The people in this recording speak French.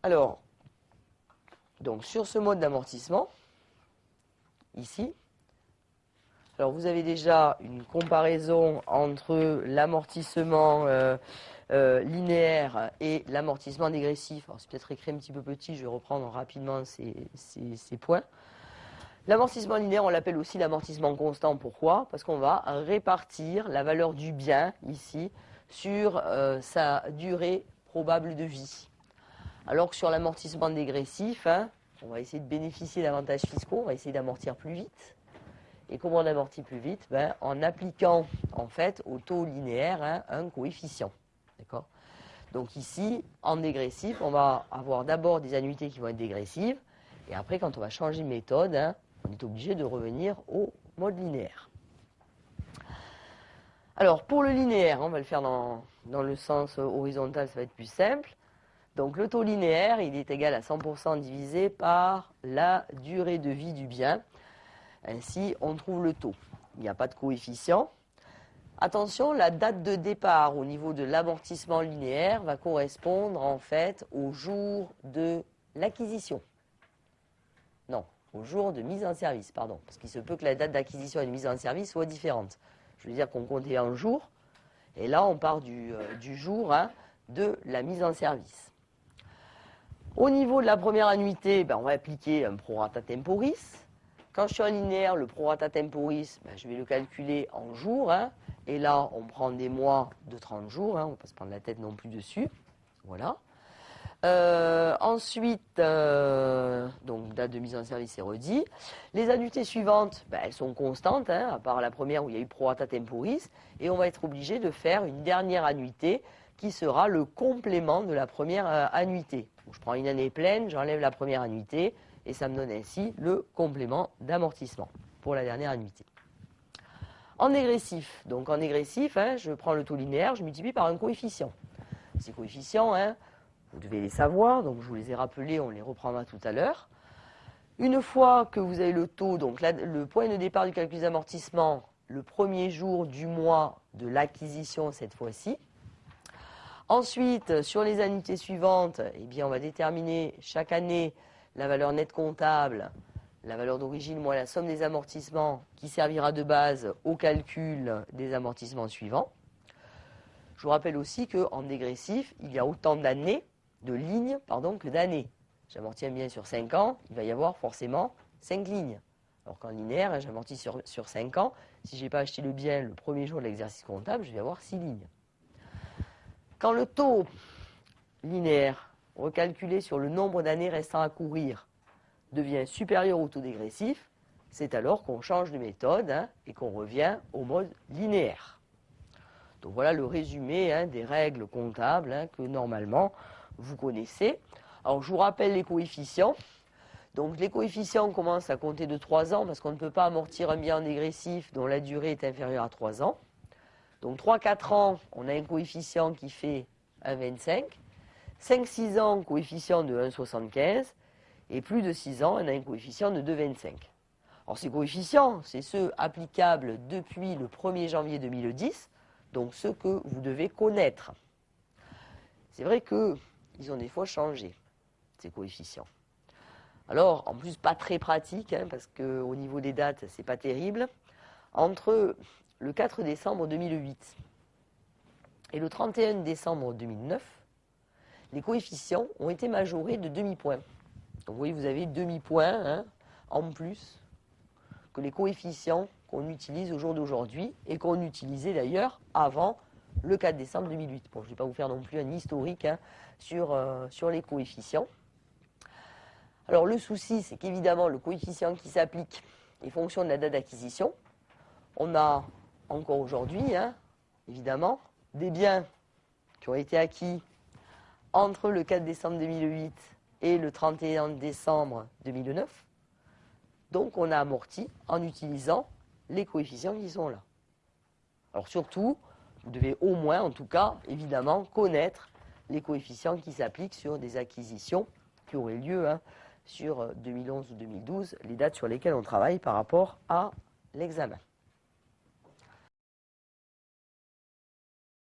Alors, donc sur ce mode d'amortissement, ici, alors vous avez déjà une comparaison entre l'amortissement linéaire et l'amortissement dégressif. Alors c'est peut-être écrit un petit peu petit, je vais reprendre rapidement ces points. L'amortissement linéaire, on l'appelle aussi l'amortissement constant. Pourquoi? Parce qu'on va répartir la valeur du bien, ici, sur sa durée probable de vie. Alors que sur l'amortissement dégressif, on va essayer de bénéficier d'avantages fiscaux, on va essayer d'amortir plus vite. Et comment on amortit plus vite? En appliquant en fait au taux linéaire un coefficient. D'accord? Donc ici, en dégressif, on va avoir d'abord des annuités qui vont être dégressives. Et après, quand on va changer de méthode, on est obligé de revenir au mode linéaire. Alors pour le linéaire, on va le faire dans le sens horizontal, ça va être plus simple. Donc le taux linéaire, il est égal à 100% divisé par la durée de vie du bien. Ainsi, on trouve le taux. Il n'y a pas de coefficient. Attention, la date de départ au niveau de l'amortissement linéaire va correspondre en fait au jour de l'acquisition. Non, au jour de mise en service, pardon. Parce qu'il se peut que la date d'acquisition et de mise en service soit différente. Je veux dire qu'on comptait en jours. Et là, on part du jour de la mise en service. Au niveau de la première annuité, on va appliquer un prorata temporis. Quand je suis en linéaire, le prorata temporis, je vais le calculer en jours. Et là, on prend des mois de 30 jours. On ne va pas se prendre la tête non plus dessus. Voilà. Ensuite, donc date de mise en service, c'est redit. Les annuités suivantes, elles sont constantes, à part la première où il y a eu prorata temporis. Et on va être obligé de faire une dernière annuité qui sera le complément de la première annuité. Donc, je prends une année pleine, j'enlève la première annuité. Et ça me donne ainsi le complément d'amortissement pour la dernière annuité. En dégressif, donc en dégressif, je prends le taux linéaire, je multiplie par un coefficient. Ces coefficients, vous devez les savoir, donc je vous les ai rappelés, on les reprendra tout à l'heure. Une fois que vous avez le taux, donc le point de départ du calcul d'amortissement, le premier jour du mois de l'acquisition cette fois-ci. Ensuite, sur les annuités suivantes, on va déterminer chaque année la valeur nette comptable, la valeur d'origine moins la somme des amortissements qui servira de base au calcul des amortissements suivants. Je vous rappelle aussi qu'en dégressif, il y a autant d'années, de lignes, que d'années. J'amortis un bien sur 5 ans, il va y avoir forcément 5 lignes. Alors qu'en linéaire, j'amortis sur 5 ans. Si je n'ai pas acheté le bien le premier jour de l'exercice comptable, je vais avoir 6 lignes. Quand le taux linéaire recalculé sur le nombre d'années restant à courir devient supérieur au taux dégressif, c'est alors qu'on change de méthode et qu'on revient au mode linéaire. Donc voilà le résumé des règles comptables que normalement vous connaissez. Alors je vous rappelle les coefficients. Donc les coefficients commencent à compter de 3 ans parce qu'on ne peut pas amortir un bien en dégressif dont la durée est inférieure à 3 ans. Donc 3-4 ans, on a un coefficient qui fait 1,25. 5-6 ans, coefficient de 1,75. Et plus de 6 ans, on a un coefficient de 2,25. Alors ces coefficients, c'est ceux applicables depuis le 1er janvier 2010, donc ceux que vous devez connaître. C'est vrai qu'ils ont des fois changé, ces coefficients. Alors, en plus, pas très pratique, parce qu'au niveau des dates, c'est pas terrible. Entre le 4 décembre 2008 et le 31 décembre 2009, les coefficients ont été majorés de demi-point. Donc vous voyez, vous avez demi-point en plus que les coefficients qu'on utilise au jour d'aujourd'hui et qu'on utilisait d'ailleurs avant le 4 décembre 2008. Bon, je ne vais pas vous faire non plus un historique sur les coefficients. Alors le souci, c'est qu'évidemment, le coefficient qui s'applique est fonction de la date d'acquisition. On a encore aujourd'hui, évidemment, des biens qui ont été acquis entre le 4 décembre 2008 et le 31 décembre 2009. Donc on a amorti en utilisant les coefficients qui sont là. Alors surtout, vous devez au moins, en tout cas, évidemment, connaître les coefficients qui s'appliquent sur des acquisitions qui auraient lieu sur 2011 ou 2012, les dates sur lesquelles on travaille par rapport à l'examen.